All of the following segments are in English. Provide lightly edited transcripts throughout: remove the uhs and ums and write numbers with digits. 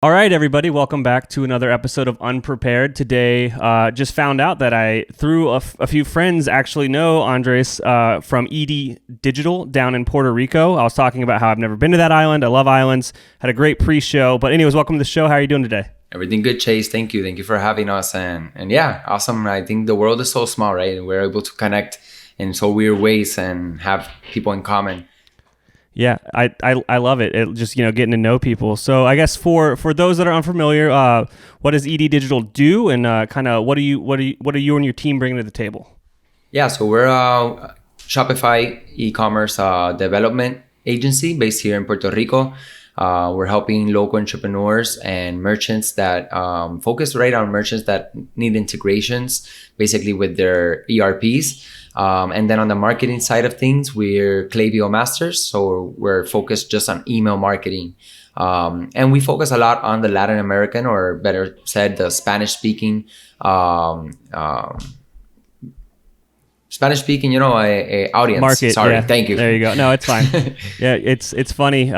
All right, everybody, welcome back to another episode of Unprepared. Today, just found out that I, through a few friends, actually know Andrés from ED Digital down in Puerto Rico. I was talking about how I've never been to that island. I love islands. Had a great pre-show. But anyways, welcome to the show. How are you doing today? Everything good, Chase. Thank you. Thank you for having us. And yeah, awesome. I think the world is so small, right? And we're able to connect in so weird ways and have people in common. Yeah, I love it. It just, getting to know people. So I guess for those that are unfamiliar, what does ED Digital do, and kind of what are you and your team bringing to the table? Yeah, so we're a Shopify e-commerce development agency based here in Puerto Rico. We're helping local entrepreneurs and merchants that focus right on merchants that need integrations, basically with their ERPs. And then on the marketing side of things, we're Klaviyo Masters. So we're focused just on email marketing. And we focus a lot on the Latin American, or better said, the Spanish speaking audience. Market. Sorry. Yeah. Thank you. There you go. No, it's fine. Yeah. It's funny.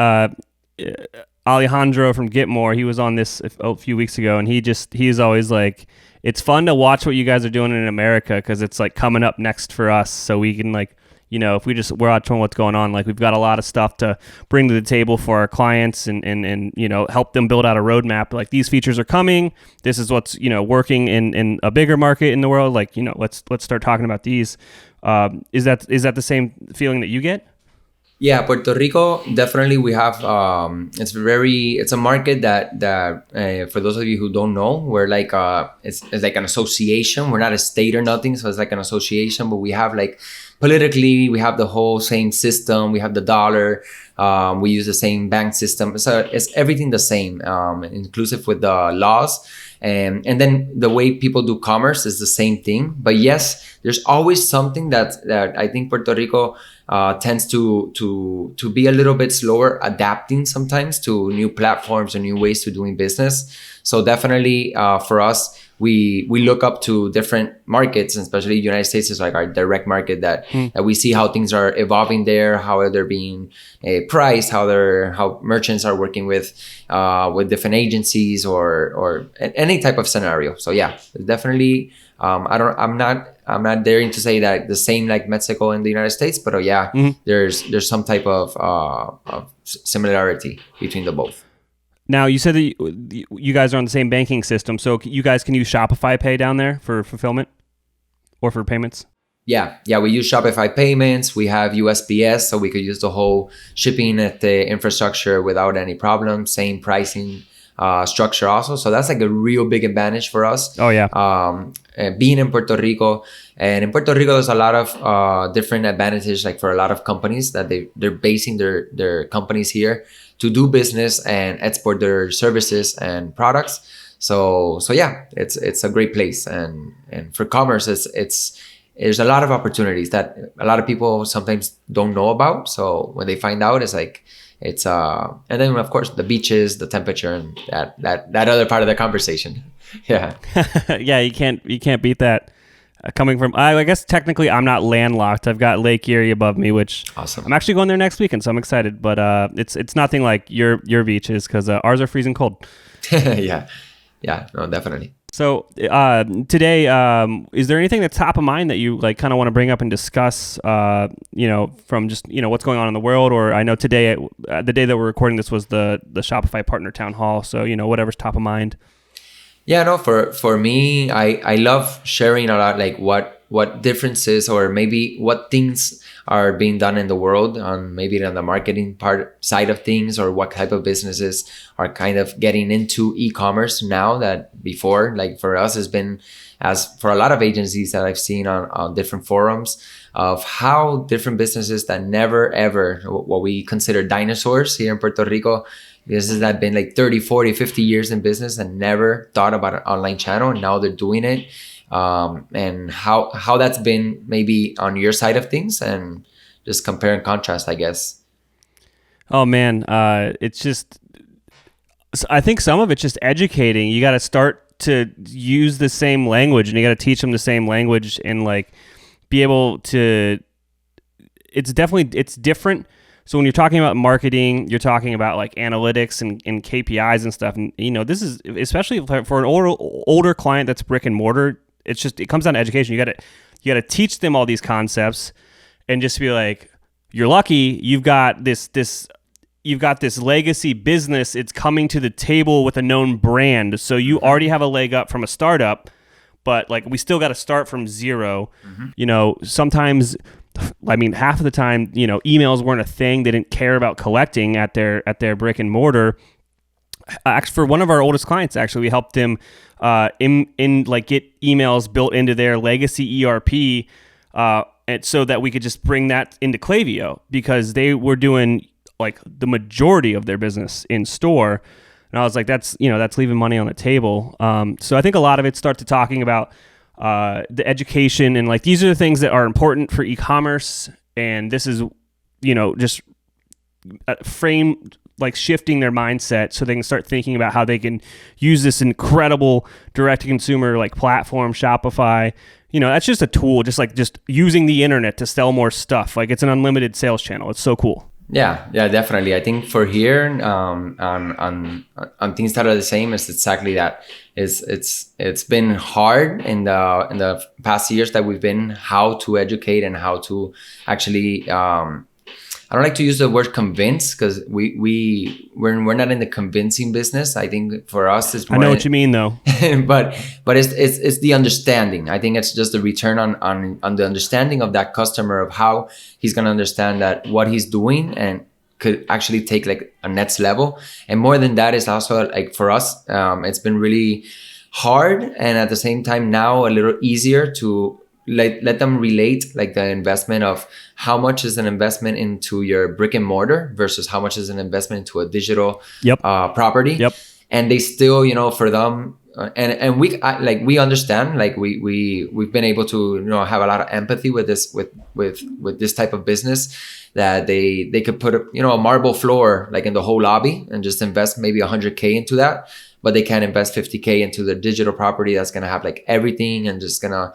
Alejandro from Get More, he was on this a few weeks ago, and he's always like, it's fun to watch what you guys are doing in America, because it's like coming up next for us, so we can if we're watching what's going on, like we've got a lot of stuff to bring to the table for our clients and help them build out a roadmap. Like, these features are coming. This is what's working in a bigger market in the world. Like, let's start talking about these. Is that the same feeling that you get? Yeah, Puerto Rico, definitely we have, it's a market that for those of you who don't know, we're like, it's like an association. We're not a state or nothing. So it's like an association, but we have like, politically, we have the whole same system. We have the dollar. We use the same bank system. So it's everything the same, inclusive with the laws. And then the way people do commerce is the same thing. But yes, there's always something that I think Puerto Rico tends to be a little bit slower adapting sometimes to new platforms and new ways to doing business. So definitely for us, we look up to different markets, and especially the United States is like our direct market that we see how things are evolving there, how they're being priced, how merchants are working with different agencies or any type of scenario. So yeah, definitely. I'm not daring to say that the same like Mexico and the United States, but there's some type of similarity between the both. Now, you said that you guys are on the same banking system, so you guys can use Shopify Pay down there for fulfillment or for payments? Yeah, we use Shopify payments. We have USPS, so we could use the whole shipping at the infrastructure without any problem. Same pricing structure also. So that's like a real big advantage for us. Oh, yeah. Being in Puerto Rico. And in Puerto Rico, there's a lot of different advantages, like for a lot of companies that they're basing their companies here to do business and export their services and products. So yeah, it's a great place. And for commerce, there's a lot of opportunities that a lot of people sometimes don't know about. So when they find out, it's like, and then of course the beaches, the temperature, and that other part of the conversation. Yeah. Yeah, you can't beat that. Coming from, I guess technically I'm not landlocked. I've got Lake Erie above me, which awesome. I'm actually going there next weekend, so I'm excited. But it's nothing like your beaches, because ours are freezing cold. Yeah, no, definitely. So today, is there anything that's top of mind that you like kind of want to bring up and discuss? From just what's going on in the world, or I know today, the day that we're recording this was the Shopify Partner Town Hall. So whatever's top of mind. Yeah, no, for me, I love sharing a lot, like what differences or maybe what things are being done in the world on maybe on the marketing side of things, or what type of businesses are kind of getting into e-commerce now that before, like for us, has been, as for a lot of agencies that I've seen on different forums, of how different businesses that never ever, what we consider dinosaurs here in Puerto Rico, businesses that have been like 30, 40, 50 years in business and never thought about an online channel, and now they're doing it. And how that's been maybe on your side of things, and just compare and contrast, I guess. Oh man, it's just, I think some of it's just educating. You got to start to use the same language, and you got to teach them the same language, and like be able to, it's different So when you're talking about marketing, you're talking about like analytics and KPIs and stuff. And, this is especially for an older client that's brick and mortar. It comes down to education. You got to teach them all these concepts and just be like, you're lucky you've got this legacy business. It's coming to the table with a known brand. So you already have a leg up from a startup, but like we still got to start from zero. Sometimes, half of the time, emails weren't a thing. They didn't care about collecting at their brick and mortar. Actually, for one of our oldest clients, actually, we helped them get emails built into their legacy ERP, and so that we could just bring that into Klaviyo, because they were doing like the majority of their business in store. And I was like, that's leaving money on the table. So I think a lot of it starts to talking about the education, and like these are the things that are important for e-commerce, and this is just frame like shifting their mindset so they can start thinking about how they can use this incredible direct-to-consumer like platform, Shopify. That's just a tool, just using the internet to sell more stuff. Like it's an unlimited sales channel. It's so cool. Yeah, definitely. I think for here, on things that are the same, it's exactly that. It's been hard in the past years that we've been how to educate and how to actually. I don't like to use the word convince, because we're not in the convincing business. I think for us it's more, I know what you mean though. but it's the understanding. I think it's just the return on the understanding of that customer, of how he's gonna understand that what he's doing and could actually take like a next level. And more than that is also like for us, it's been really hard, and at the same time now a little easier to let them relate like the investment of how much is an investment into your brick and mortar versus how much is an investment into a digital property. Yep. And they still, for them, and we understand, like we've been able to have a lot of empathy with this with this type of business, that they could put a marble floor like in the whole lobby and just invest maybe $100K into that, but they can't invest $50K into the digital property that's going to have like everything and just going to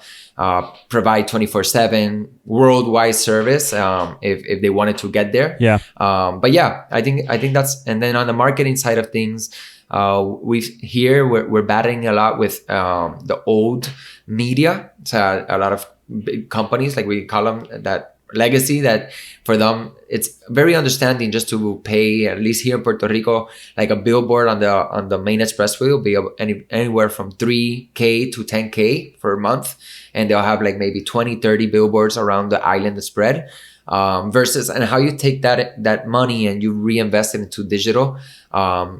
provide 24/7 worldwide service if they wanted to get there. Yeah. But yeah, I think that's, and then on the marketing side of things, we're battling a lot with the old media. So a lot of big companies, like we call them, that legacy, that for them it's very understanding just to pay, at least here in Puerto Rico, like a billboard on the main expressway will be anywhere from $3K to $10K per month, and they'll have like maybe 20-30 billboards around the island spread, versus, and how you take that money and you reinvest it into digital.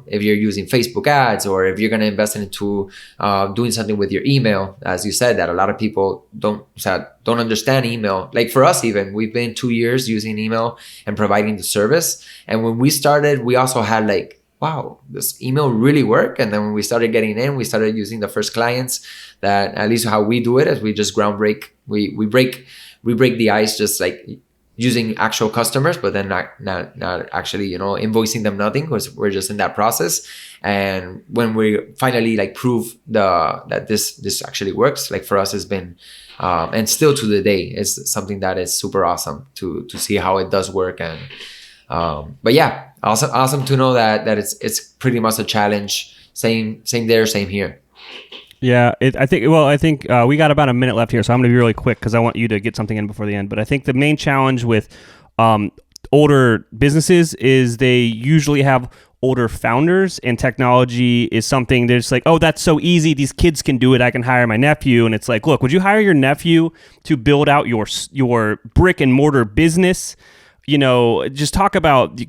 If you're using Facebook ads, or if you're going to invest into doing something with your email, as you said, that a lot of people don't understand email. Like for us, even, we've been 2 years using email and providing the service. And when we started, we also had like, wow, this email really work. And then when we started getting in, we started using the first clients, that at least how we do it is we just we break the ice, just like using actual customers, but then not actually, invoicing them nothing, because we're just in that process. And when we finally like prove that this actually works, like for us has been, and still to the day, is something that is super awesome to see how it does work. And but yeah, awesome to know that it's pretty much a challenge. Same there, same here. Yeah, I think we got about a minute left here, so I'm going to be really quick because I want you to get something in before the end. But I think the main challenge with older businesses is they usually have older founders, and technology is something they're just like, oh, that's so easy. These kids can do it. I can hire my nephew. And it's like, look, would you hire your nephew to build out your brick and mortar business? Just talk about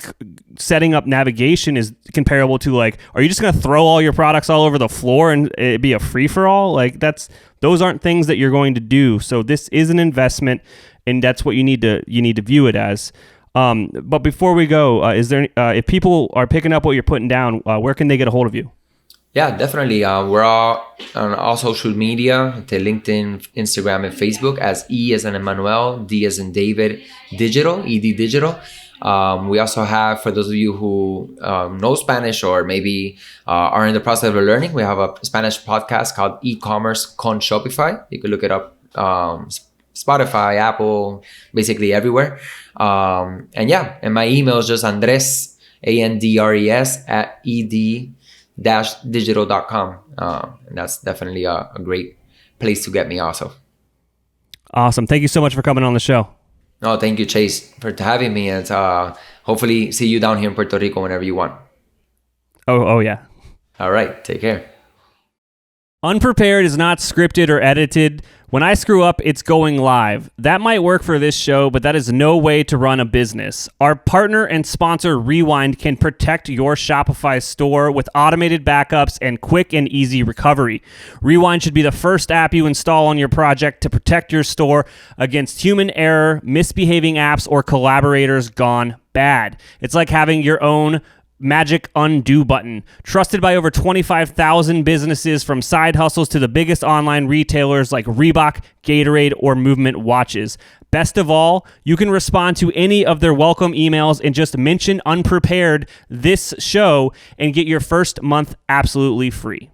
setting up navigation is comparable to like, are you just going to throw all your products all over the floor and it be a free for all? Like those aren't things that you're going to do. So this is an investment, and that's what you need to view it as. But before we go, is there if people are picking up what you're putting down, where can they get a hold of you? Yeah, definitely. We're all on all social media, to LinkedIn, Instagram, and Facebook, as E as in Emmanuel, D as in David, Digital, ED Digital. We also have, for those of you who know Spanish, or maybe are in the process of learning, we have a Spanish podcast called Ecommerce con Shopify. You can look it up Spotify, Apple, basically everywhere. And my email is just Andres, Andres at ed-digital.com. And that's definitely a great place to get me also. Awesome. Thank you so much for coming on the show. No, thank you, Chase, for having me. And hopefully see you down here in Puerto Rico whenever you want. Oh yeah. All right. Take care. Unprepared is not scripted or edited. When I screw up, it's going live. That might work for this show, but that is no way to run a business. Our partner and sponsor, Rewind, can protect your Shopify store with automated backups and quick and easy recovery. Rewind should be the first app you install on your project to protect your store against human error, misbehaving apps, or collaborators gone bad. It's like having your own magic undo button. Trusted by over 25,000 businesses, from side hustles to the biggest online retailers like Reebok, Gatorade, or Movement Watches. Best of all, you can respond to any of their welcome emails and just mention Unprepared this show and get your first month absolutely free.